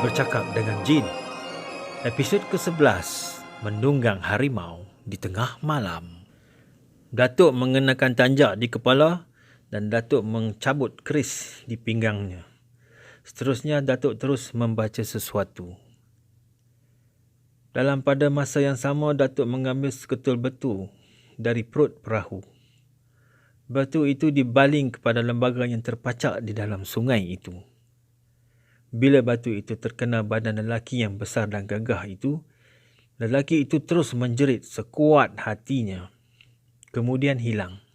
Bercakap dengan Jin. Episod ke-11, Menunggang Harimau di Tengah Malam. Datuk mengenakan tanjak di kepala dan Datuk mencabut keris di pinggangnya. Seterusnya Datuk terus membaca sesuatu. Dalam pada masa yang sama, Datuk mengambil seketul batu dari perut perahu. Batu itu dibaling kepada lembaga yang terpacak di dalam sungai itu. Bila batu itu terkena badan lelaki yang besar dan gagah itu, lelaki itu terus menjerit sekuat hatinya. Kemudian hilang.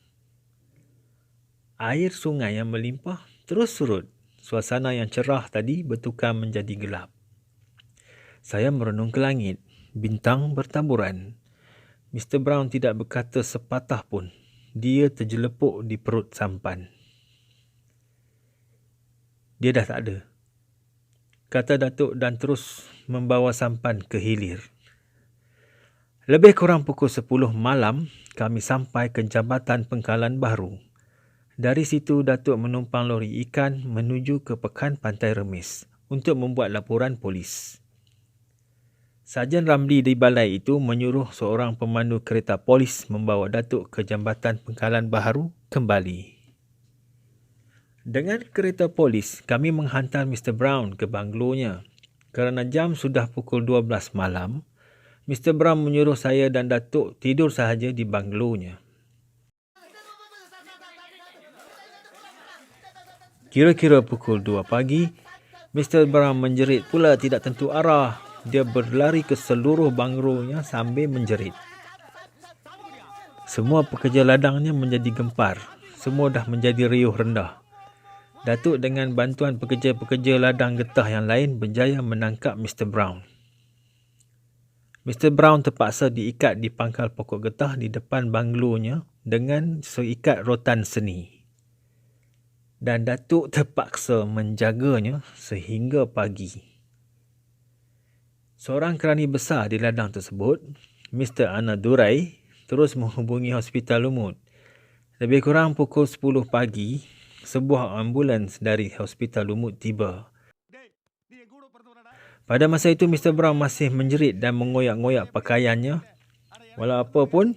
Air sungai yang melimpah terus surut. Suasana yang cerah tadi bertukar menjadi gelap. Saya merenung ke langit. Bintang bertaburan. Mr. Brown tidak berkata sepatah pun. Dia terjelepuk di perut sampan. Dia dah tak ada, kata Datuk dan terus membawa sampan ke hilir. Lebih kurang pukul 10 malam, kami sampai ke Jambatan Pengkalan Baru. Dari situ, Datuk menumpang lori ikan menuju ke Pekan Pantai Remis untuk membuat laporan polis. Sarjan Ramli di balai itu menyuruh seorang pemandu kereta polis membawa Datuk ke Jambatan Pengkalan Baru kembali. Dengan kereta polis, kami menghantar Mr. Brown ke banglonya. Kerana jam sudah pukul 12 malam, Mr. Brown menyuruh saya dan Datuk tidur sahaja di banglonya. Kira-kira pukul 2 pagi, Mr. Brown menjerit pula tidak tentu arah. Dia berlari ke seluruh banglonya sambil menjerit. Semua pekerja ladangnya menjadi gempar. Semua dah menjadi riuh rendah. Datuk dengan bantuan pekerja-pekerja ladang getah yang lain berjaya menangkap Mr. Brown. Mr. Brown terpaksa diikat di pangkal pokok getah di depan banglonya dengan seikat rotan seni. Dan Datuk terpaksa menjaganya sehingga pagi. Seorang kerani besar di ladang tersebut, Mr. Anadurai, terus menghubungi Hospital Lumut. Lebih kurang pukul 10 pagi, sebuah ambulans dari Hospital Lumut tiba. Pada masa itu, Mr. Brown masih menjerit dan mengoyak-ngoyak pakaiannya. Walau apa pun,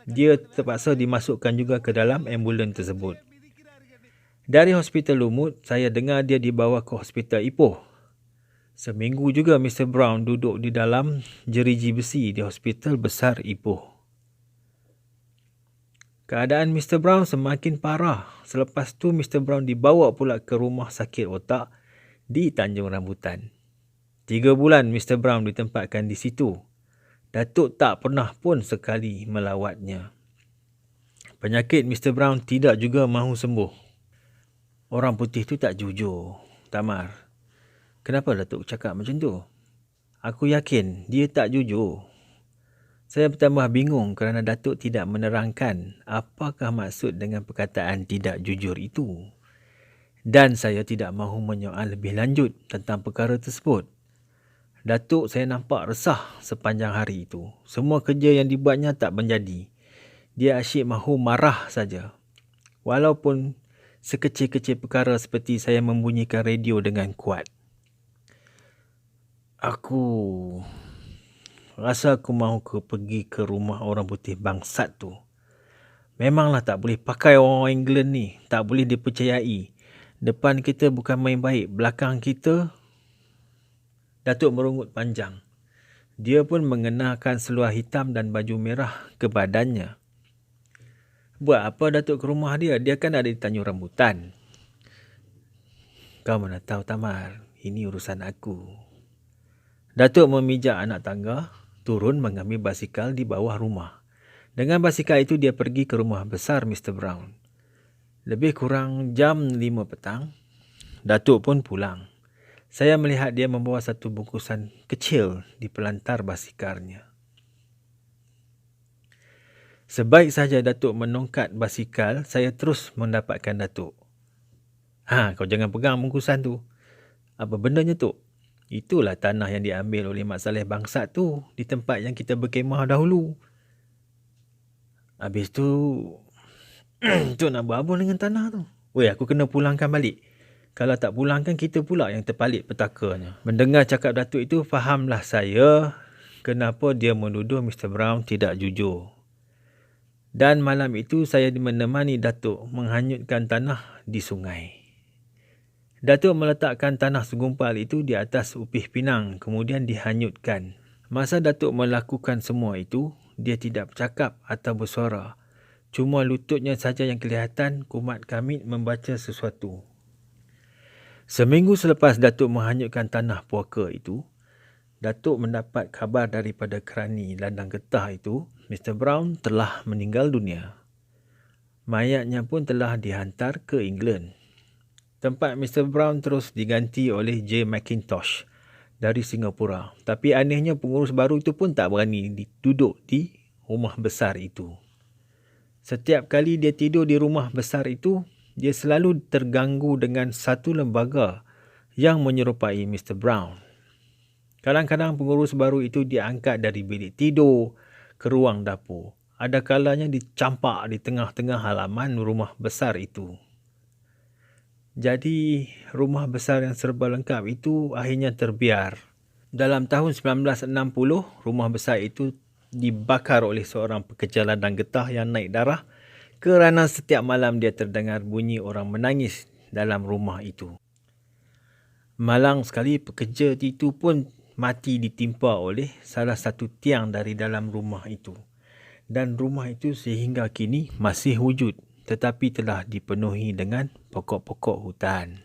dia terpaksa dimasukkan juga ke dalam ambulans tersebut. Dari Hospital Lumut, saya dengar dia dibawa ke Hospital Ipoh. Seminggu juga Mr. Brown duduk di dalam jeriji besi di Hospital Besar Ipoh. Keadaan Mr. Brown semakin parah. Selepas tu Mr. Brown dibawa pula ke rumah sakit otak di Tanjung Rambutan. 3 bulan Mr. Brown ditempatkan di situ. Datuk tak pernah pun sekali melawatnya. Penyakit Mr. Brown tidak juga mahu sembuh. Orang putih tu tak jujur, Tamar. Kenapa Datuk cakap macam tu? Aku yakin dia tak jujur. Saya bertambah bingung kerana Datuk tidak menerangkan apakah maksud dengan perkataan tidak jujur itu. Dan saya tidak mahu menyoal lebih lanjut tentang perkara tersebut. Datuk saya nampak resah sepanjang hari itu. Semua kerja yang dibuatnya tak menjadi. Dia asyik mahu marah saja. Walaupun sekecil-kecil perkara seperti saya membunyikan radio dengan kuat. Aku rasa aku mahu pergi ke rumah orang putih bangsat tu. Memanglah tak boleh pakai orang England ni. Tak boleh dipercayai. Depan kita bukan main baik. Belakang kita... Datuk merungut panjang. Dia pun mengenakan seluar hitam dan baju merah ke badannya. Buat apa Datuk ke rumah dia? Dia kan ada di Tanjung Rambutan. Kau mana tahu, Tamar. Ini urusan aku. Datuk memijak anak tangga, turun mengambil basikal di bawah rumah. Dengan basikal itu dia pergi ke rumah besar Mr. Brown. Lebih kurang jam 5 petang, Datuk pun pulang. Saya melihat dia membawa satu bungkusan kecil di pelantar basikalnya. Sebaik saja Datuk menongkat basikal, saya terus mendapatkan Datuk. Kau jangan pegang bungkusan tu. Apa bendanya tu? Itulah tanah yang diambil oleh Mak Saleh bangsat tu di tempat yang kita berkemah dahulu. Habis tu, tu nak buat apa dengan tanah tu? Weh, aku kena pulangkan balik. Kalau tak pulang kan kita pula yang terpalit petakanya. Mendengar cakap Datuk itu, fahamlah saya kenapa dia menuduh Mr. Brown tidak jujur. Dan malam itu saya menemani Datuk menghanyutkan tanah di sungai. Datuk meletakkan tanah segumpal itu di atas upih pinang, kemudian dihanyutkan. Masa Datuk melakukan semua itu, dia tidak bercakap atau bersuara. Cuma lututnya saja yang kelihatan kumat kamit membaca sesuatu. Seminggu selepas Datuk menghanyutkan tanah puaka itu, Datuk mendapat khabar daripada kerani ladang getah itu, Mr. Brown telah meninggal dunia. Mayatnya pun telah dihantar ke England. Tempat Mr. Brown terus diganti oleh J. McIntosh dari Singapura. Tapi anehnya pengurus baru itu pun tak berani duduk di rumah besar itu. Setiap kali dia tidur di rumah besar itu, dia selalu terganggu dengan satu lembaga yang menyerupai Mr. Brown. Kadang-kadang pengurus baru itu diangkat dari bilik tidur ke ruang dapur. Ada kalanya dicampak di tengah-tengah halaman rumah besar itu. Jadi, rumah besar yang serba lengkap itu akhirnya terbiar. Dalam tahun 1960, rumah besar itu dibakar oleh seorang pekerja ladang getah yang naik darah kerana setiap malam dia terdengar bunyi orang menangis dalam rumah itu. Malang sekali pekerja itu pun mati ditimpa oleh salah satu tiang dari dalam rumah itu. Dan rumah itu sehingga kini masih wujud, tetapi telah dipenuhi dengan pokok-pokok hutan.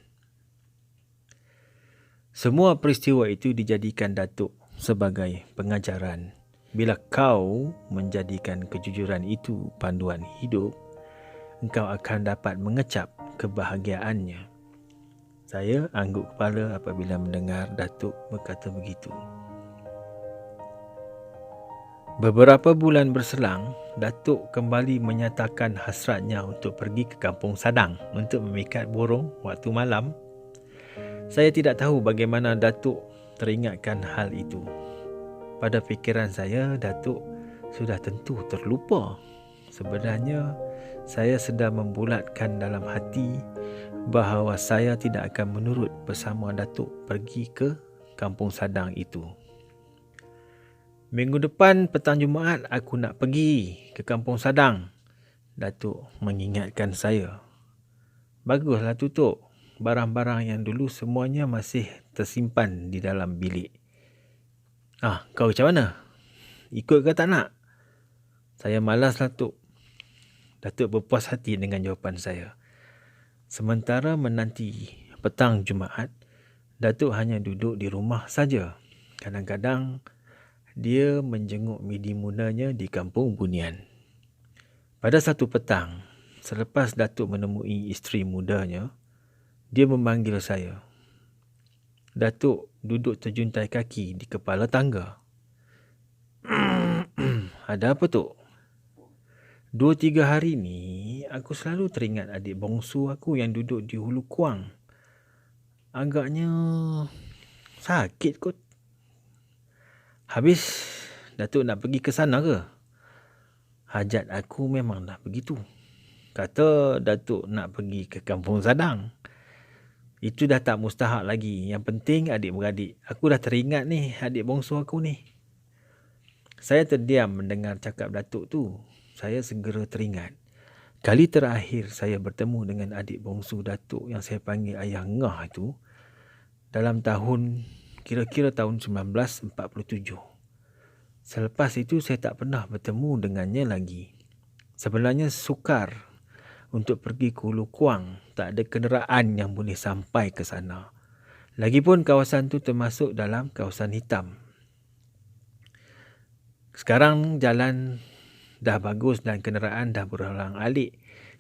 Semua peristiwa itu dijadikan Datuk sebagai pengajaran. Bila kau menjadikan kejujuran itu panduan hidup, engkau akan dapat mengecap kebahagiaannya. Saya angguk kepala apabila mendengar Datuk berkata begitu. Beberapa bulan berselang, Datuk kembali menyatakan hasratnya untuk pergi ke Kampung Sadang untuk memikat burung waktu malam. Saya tidak tahu bagaimana Datuk teringatkan hal itu. Pada fikiran saya, Datuk sudah tentu terlupa. Sebenarnya, saya sedang membulatkan dalam hati bahawa saya tidak akan menurut bersama Datuk pergi ke Kampung Sadang itu. Minggu depan petang Jumaat aku nak pergi ke Kampung Sadang. Datuk mengingatkan saya. Baguslah Tutuk. Barang-barang yang dulu semuanya masih tersimpan di dalam bilik. Kau macam mana? Ikut ke tak nak? Saya malas Datuk. Datuk berpuas hati dengan jawapan saya. Sementara menanti petang Jumaat, Datuk hanya duduk di rumah saja. Kadang-kadang dia menjenguk midi mudanya di kampung Bunian. Pada satu petang, selepas Datuk menemui isteri mudanya, dia memanggil saya. Datuk duduk terjuntai kaki di kepala tangga. Ada apa tu? 2-3 hari ni, aku selalu teringat adik bongsu aku yang duduk di Hulu Kuang. Agaknya sakit kot. Habis, Datuk nak pergi ke sana ke? Hajat aku memanglah begitu. Kata Datuk nak pergi ke Kampung Sadang. Itu dah tak mustahak lagi. Yang penting adik-beradik. Aku dah teringat ni adik bongsu aku ni. Saya terdiam mendengar cakap Datuk tu. Saya segera teringat. Kali terakhir saya bertemu dengan adik bongsu Datuk yang saya panggil Ayah Ngah itu dalam tahun kira-kira tahun 1947. Selepas itu saya tak pernah bertemu dengannya lagi. Sebenarnya sukar untuk pergi ke Hulu Kuang. Tak ada kenderaan yang boleh sampai ke sana. Lagipun kawasan tu termasuk dalam kawasan hitam. Sekarang jalan dah bagus dan kenderaan dah berolang-alik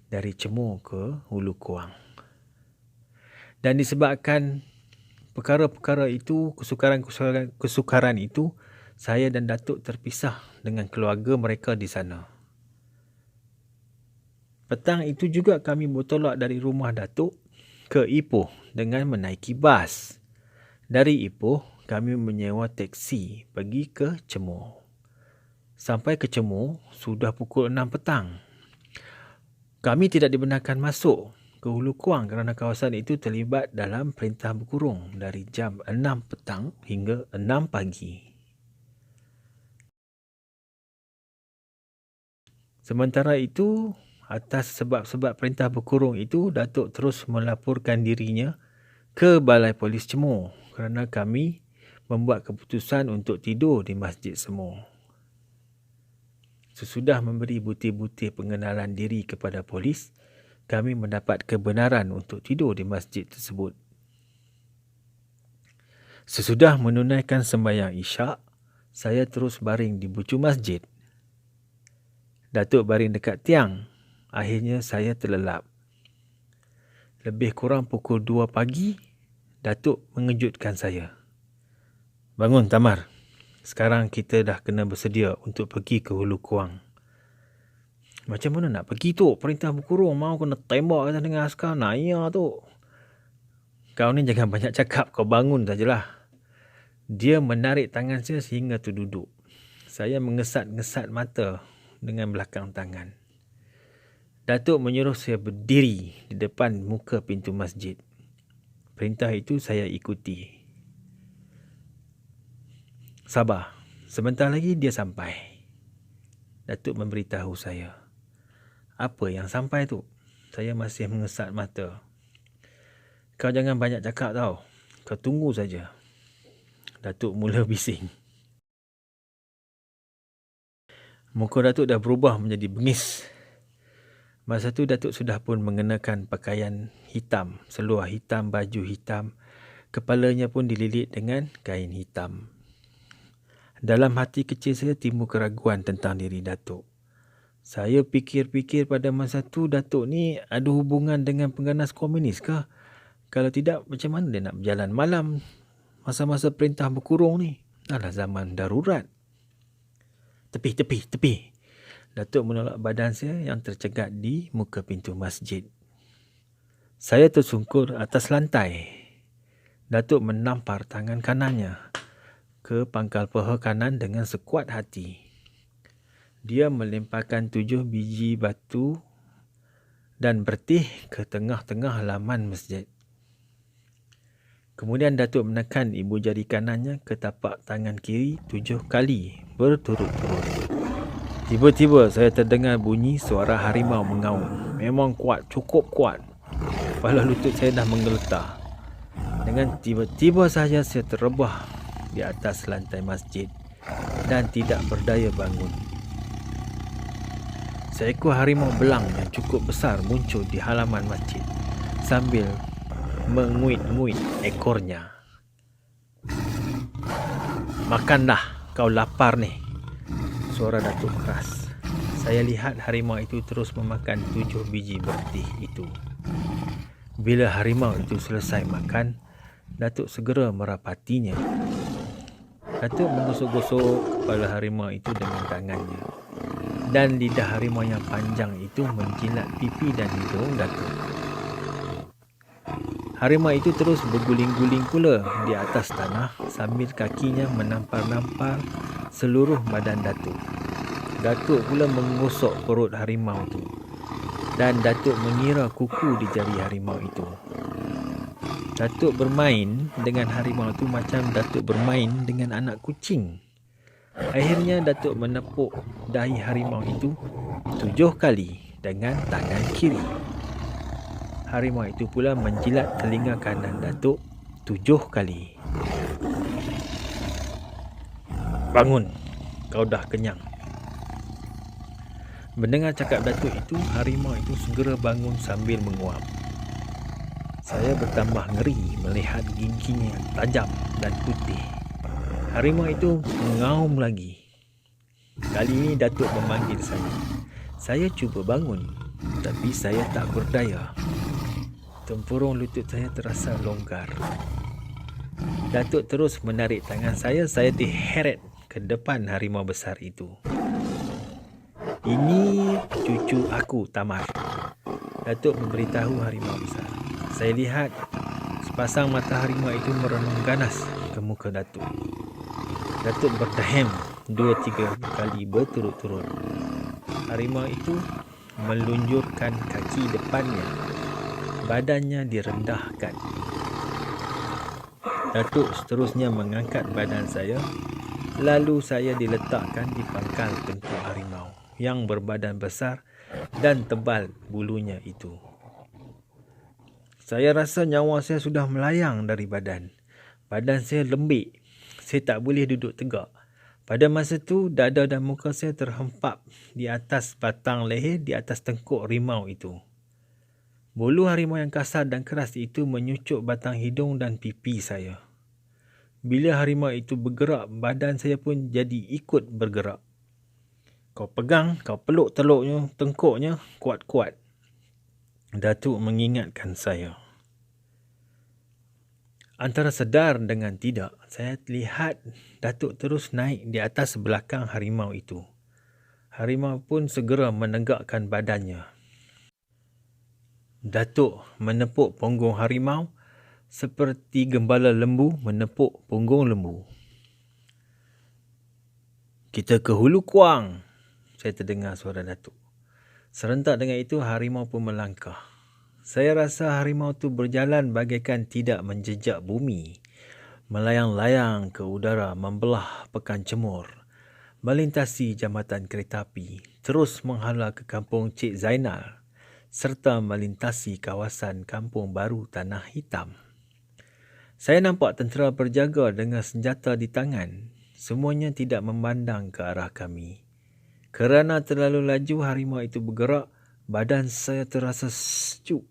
dari Cemur ke Hulu Kuang. Dan disebabkan perkara-perkara itu, kesukaran itu, saya dan Datuk terpisah dengan keluarga mereka di sana. Petang itu juga kami bertolak dari rumah Datuk ke Ipoh dengan menaiki bas. Dari Ipoh, kami menyewa teksi pergi ke Cemur. Sampai ke Cemur, sudah pukul 6 petang. Kami tidak dibenarkan masuk ke Hulu Kuang kerana kawasan itu terlibat dalam perintah berkurung dari jam 6 petang hingga 6 pagi. Sementara itu, atas sebab-sebab perintah berkurung itu, Datuk terus melaporkan dirinya ke Balai Polis Cemor kerana kami membuat keputusan untuk tidur di Masjid Semor. Sesudah memberi butir-butir pengenalan diri kepada polis, kami mendapat kebenaran untuk tidur di masjid tersebut. Sesudah menunaikan sembahyang Isyak, saya terus baring di bucu masjid. Datuk baring dekat tiang. Akhirnya saya terlelap. Lebih kurang pukul 2 pagi, Datuk mengejutkan saya. Bangun Tamar. Sekarang kita dah kena bersedia untuk pergi ke Hulu Kuang. Macam mana nak pergi tu? Perintah berkurung, mau kena tembak kita dengan askar. Naya tu. Kau ni jangan banyak cakap, kau bangun sajalah. Dia menarik tangan saya sehingga terduduk. Saya mengesat-ngesat mata dengan belakang tangan. Datuk menyuruh saya berdiri di depan muka pintu masjid. Perintah itu saya ikuti. Sabar, sebentar lagi dia sampai. Datuk memberitahu saya. Apa yang sampai tu? Saya masih mengesat mata. Kau jangan banyak cakap tau. Kau tunggu saja. Datuk mula bising. Muka Datuk dah berubah menjadi bengis. Masa tu Datuk sudah pun mengenakan pakaian hitam, seluar hitam, baju hitam. Kepalanya pun dililit dengan kain hitam. Dalam hati kecil saya timbul keraguan tentang diri Datuk. Saya fikir-fikir pada masa tu Datuk ni ada hubungan dengan pengganas komunis ke? Kalau tidak, macam mana dia nak berjalan malam masa-masa perintah berkurung ni? Alah, zaman darurat. Tepi. Datuk menolak badan saya yang tercegat di muka pintu masjid. Saya tersungkur atas lantai. Datuk menampar tangan kanannya ke pangkal paha kanan dengan sekuat hati. Dia melemparkan 7 biji batu dan bertih ke tengah-tengah halaman masjid. Kemudian Datuk menekan ibu jari kanannya ke tapak tangan kiri 7 kali berturut-turut. Tiba-tiba saya terdengar bunyi suara harimau mengaum. Memang kuat, cukup kuat. Kepala lutut saya dah menggeletar. Dengan tiba-tiba saja saya terrebah di atas lantai masjid dan tidak berdaya bangun. Seekor harimau belang yang cukup besar muncul di halaman masjid sambil menguit-nguit ekornya. Makanlah, kau lapar ni. Suara Datuk keras. Saya lihat harimau itu terus memakan 7 biji bertih itu. Bila harimau itu selesai makan, Datuk segera merapatinya. Datuk menggosok-gosok kepala harimau itu dengan tangannya. Dan lidah harimau yang panjang itu menjilat pipi dan hidung Datuk. Harimau itu terus berguling-guling pula di atas tanah sambil kakinya menampar-nampar seluruh badan Datuk. Datuk pula menggosok perut harimau itu. Dan Datuk mengira kuku di jari harimau itu. Datuk bermain dengan harimau itu macam Datuk bermain dengan anak kucing. Akhirnya Datuk menepuk dahi harimau itu 7 kali dengan tangan kiri. Harimau itu pula menjilat telinga kanan Datuk 7 kali. Bangun, kau dah kenyang. Mendengar cakap Datuk itu, harimau itu segera bangun sambil menguap. Saya bertambah ngeri melihat giginya yang tajam dan putih. Harimau itu mengaum lagi. Kali ini Datuk memanggil saya. Saya cuba bangun, tapi saya tak berdaya. Tempurung lutut saya terasa longgar. Datuk terus menarik tangan saya diheret ke depan harimau besar itu. Ini cucu aku, Tamar. Datuk memberitahu harimau besar. Saya lihat sepasang mata harimau itu merenung ganas ke muka Datuk. Datuk berdehem 2-3 kali berturut-turut. Harimau itu melunjurkan kaki depannya badannya direndahkan. Datuk seterusnya mengangkat badan saya, lalu saya diletakkan di pangkal tengkuk harimau yang berbadan besar dan tebal bulunya itu. Saya rasa nyawa saya sudah melayang dari badan. Badan saya lembik. Saya tak boleh duduk tegak. Pada masa itu, dada dan muka saya terhempap di atas batang leher di atas tengkuk harimau itu. Bulu harimau yang kasar dan keras itu menyucuk batang hidung dan pipi saya. Bila harimau itu bergerak, badan saya pun jadi ikut bergerak. Kau pegang, kau peluk teluknya, tengkuknya kuat-kuat. Datuk mengingatkan saya. Antara sedar dengan tidak, saya lihat Datuk terus naik di atas belakang harimau itu. Harimau pun segera menegakkan badannya. Datuk menepuk punggung harimau seperti gembala lembu menepuk punggung lembu. Kita ke Hulu Kuang, saya terdengar suara Datuk. Serentak dengan itu, harimau pun melangkah. Saya rasa harimau itu berjalan bagaikan tidak menjejak bumi. Melayang-layang ke udara, membelah pekan cemur, melintasi jambatan kereta api, terus menghala ke kampung Cik Zainal, serta melintasi kawasan kampung baru Tanah Hitam. Saya nampak tentera berjaga dengan senjata di tangan. Semuanya tidak memandang ke arah kami. Kerana terlalu laju harimau itu bergerak, badan saya terasa sejuk.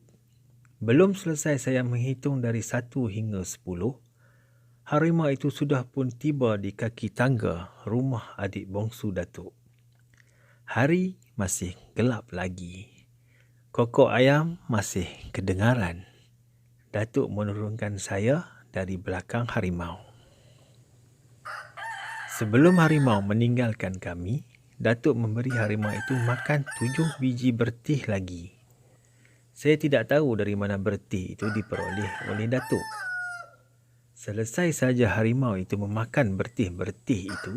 Belum selesai saya menghitung dari 1 hingga 10, harimau itu sudah pun tiba di kaki tangga rumah adik bongsu Datuk. Hari masih gelap lagi. Kokok ayam masih kedengaran. Datuk menurunkan saya dari belakang harimau. Sebelum harimau meninggalkan kami, Datuk memberi harimau itu makan 7 biji bertih lagi. Saya tidak tahu dari mana bertih itu diperoleh oleh Datuk. Selesai saja harimau itu memakan bertih-bertih itu,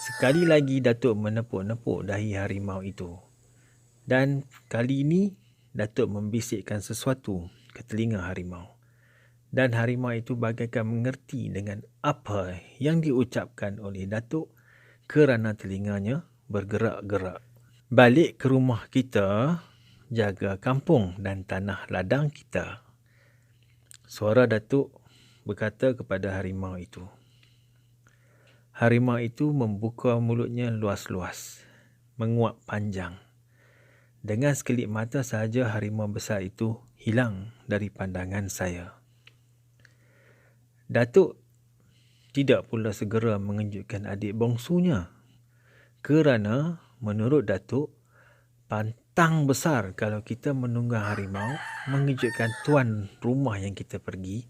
sekali lagi Datuk menepuk-nepuk dahi harimau itu. Dan kali ini Datuk membisikkan sesuatu ke telinga harimau. Dan harimau itu bagaikan mengerti dengan apa yang diucapkan oleh Datuk kerana telinganya bergerak-gerak. Balik ke rumah kita, jaga kampung dan tanah ladang kita. Suara Datuk berkata kepada harimau itu. Harimau itu membuka mulutnya luas-luas, menguap panjang. Dengan sekelip mata sahaja harimau besar itu hilang dari pandangan saya. Datuk tidak pula segera mengejutkan adik bongsunya kerana menurut Datuk, pantang besar kalau kita menunggang harimau mengejutkan tuan rumah yang kita pergi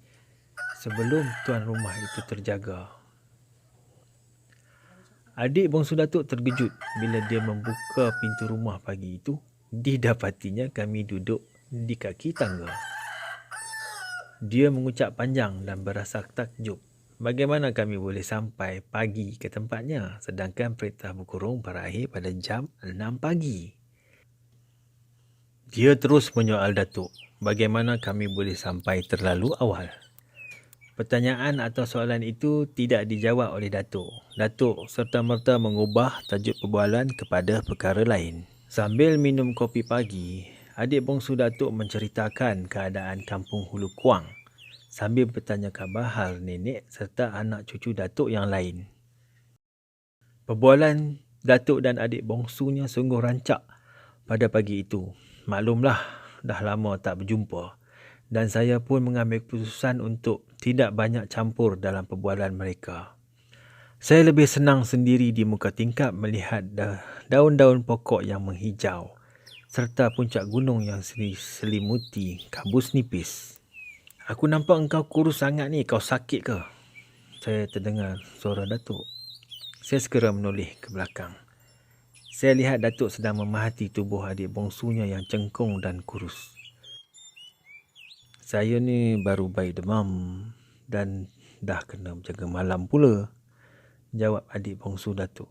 sebelum tuan rumah itu terjaga. Adik bongsu Datuk terkejut bila dia membuka pintu rumah pagi itu, didapatinya kami duduk di kaki tangga. Dia mengucap panjang dan berasa takjub. Bagaimana kami boleh sampai pagi ke tempatnya sedangkan perintah berkurung berakhir pada jam 6 pagi? Dia terus menyoal Datuk, bagaimana kami boleh sampai terlalu awal? Pertanyaan atau soalan itu tidak dijawab oleh Datuk. Datuk serta-merta mengubah tajuk perbualan kepada perkara lain. Sambil minum kopi pagi, adik bongsu Datuk menceritakan keadaan kampung Hulu Kuang sambil bertanya khabar hal nenek serta anak cucu Datuk yang lain. Perbualan Datuk dan adik bongsunya sungguh rancak pada pagi itu. Maklumlah, dah lama tak berjumpa dan saya pun mengambil keputusan untuk tidak banyak campur dalam perbualan mereka. Saya lebih senang sendiri di muka tingkap melihat daun-daun pokok yang menghijau serta puncak gunung yang selimuti kabus nipis. Aku nampak engkau kurus sangat ni, kau sakit ke? Saya terdengar suara Datuk. Saya segera menoleh ke belakang. Saya lihat Datuk sedang memahati tubuh adik bongsunya yang cengkung dan kurus. Saya ni baru baik demam dan dah kena berjaga malam pula, jawab adik bongsu Datuk.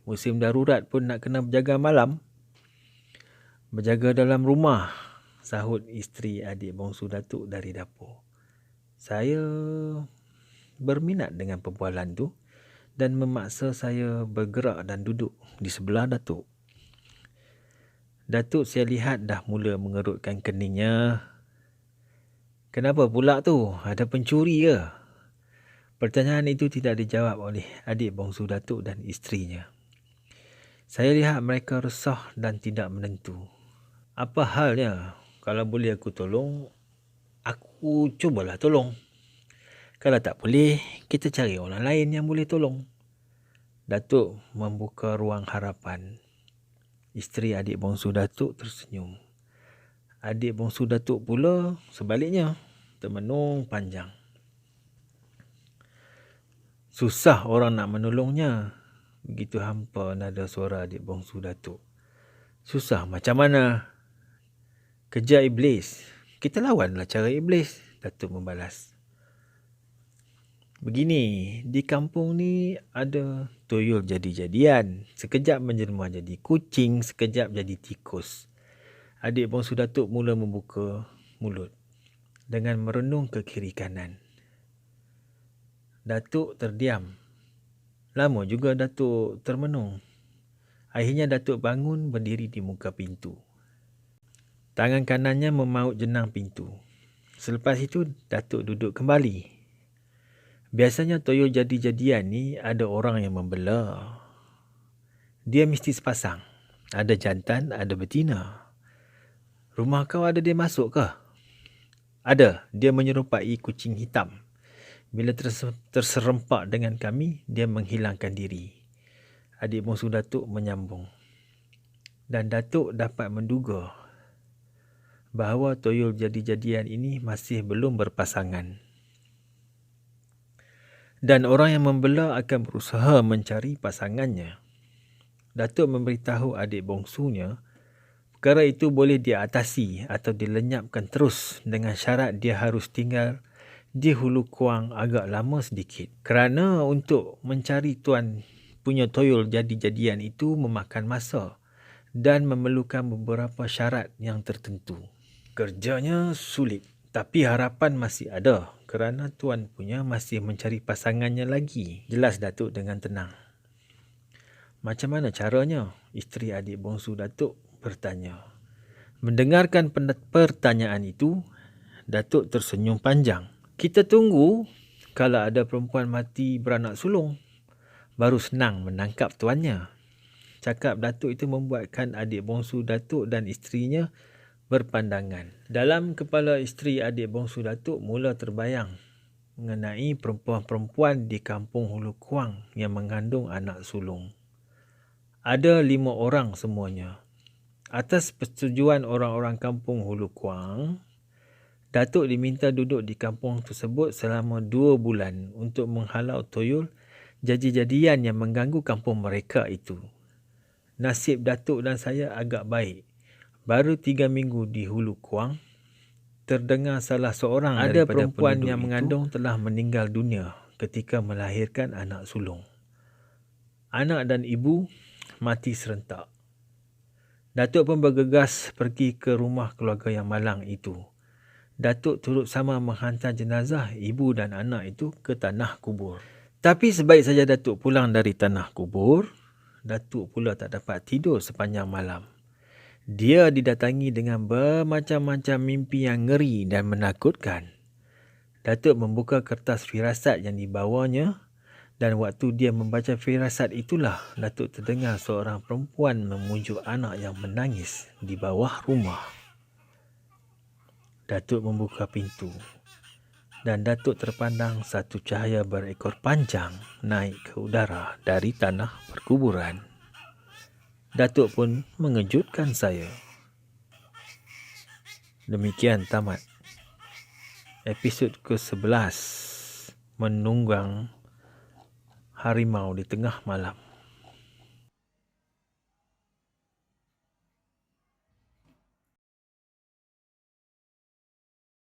Musim darurat pun nak kena berjaga malam? Berjaga dalam rumah sahut isteri adik bongsu Datuk dari dapur. Saya berminat dengan perbualan tu dan memaksa saya bergerak dan duduk di sebelah Datuk. Datuk saya lihat dah mula mengerutkan keningnya. Kenapa pula tu? Ada pencuri ke? Pertanyaan itu tidak dijawab oleh adik bongsu Datuk dan isterinya. Saya lihat mereka resah dan tidak menentu. Apa halnya? Kalau boleh aku tolong, aku cubalah tolong. Kalau tak boleh, kita cari orang lain yang boleh tolong. Datuk membuka ruang harapan. Isteri adik bongsu Datuk tersenyum. Adik bongsu Datuk pula sebaliknya termenung panjang. Susah orang nak menolongnya. Begitu hampa nada suara adik bongsu Datuk. Susah macam mana? Kejar iblis. Kita lawanlah cara iblis, Datuk membalas. Begini, di kampung ni ada tuyul jadi-jadian. Sekejap menjelma jadi kucing, sekejap jadi tikus. Adik bongsu Datuk mula membuka mulut dengan merenung ke kiri kanan. Datuk terdiam. Lama juga Datuk termenung. Akhirnya Datuk bangun berdiri di muka pintu. Tangan kanannya memaut jenang pintu. Selepas itu Datuk duduk kembali. Biasanya tuyul jadi-jadian ni ada orang yang membela. Dia mesti sepasang. Ada jantan, ada betina. Rumah kau ada dia masuk ke? Ada. Dia menyerupai kucing hitam. Bila terserempak dengan kami, dia menghilangkan diri. Adik bongsu Datuk menyambung. Dan Datuk dapat menduga bahawa tuyul jadi-jadian ini masih belum berpasangan. Dan orang yang membela akan berusaha mencari pasangannya. Datuk memberitahu adik bongsunya, perkara itu boleh diatasi atau dilenyapkan terus dengan syarat dia harus tinggal di Hulu Kuang agak lama sedikit. Kerana untuk mencari tuan punya tuyul jadi-jadian itu memakan masa dan memerlukan beberapa syarat yang tertentu. Kerjanya sulit, tapi harapan masih ada kerana tuan punya masih mencari pasangannya lagi. Jelas Datuk dengan tenang. Macam mana caranya? Isteri adik bongsu Datuk bertanya. Mendengarkan pertanyaan itu, Datuk tersenyum panjang. Kita tunggu kalau ada perempuan mati beranak sulung, baru senang menangkap tuannya. Cakap Datuk itu membuatkan adik bongsu Datuk dan isterinya berpandangan. Dalam kepala isteri adik bongsu Datuk mula terbayang mengenai perempuan-perempuan di kampung Hulu Kuang yang mengandung anak sulung. Ada 5 orang semuanya. Atas persetujuan orang-orang kampung Hulu Kuang, Datuk diminta duduk di kampung tersebut selama 2 bulan untuk menghalau tuyul jadi-jadian yang mengganggu kampung mereka itu. Nasib Datuk dan saya agak baik. Baru 3 minggu di Hulu Kuang, terdengar salah seorang ada perempuan yang mengandung telah meninggal dunia ketika melahirkan anak sulung. Anak dan ibu mati serentak. Datuk pun bergegas pergi ke rumah keluarga yang malang itu. Datuk turut sama menghantar jenazah ibu dan anak itu ke tanah kubur. Tapi sebaik saja Datuk pulang dari tanah kubur, Datuk pula tak dapat tidur sepanjang malam. Dia didatangi dengan bermacam-macam mimpi yang ngeri dan menakutkan. Datuk membuka kertas firasat yang dibawanya dan waktu dia membaca firasat itulah Datuk terdengar seorang perempuan memujuk anak yang menangis di bawah rumah. Datuk membuka pintu dan Datuk terpandang satu cahaya berekor panjang naik ke udara dari tanah perkuburan. Datuk pun mengejutkan saya. Demikian tamat episod ke-11, Menunggang Harimau di Tengah Malam.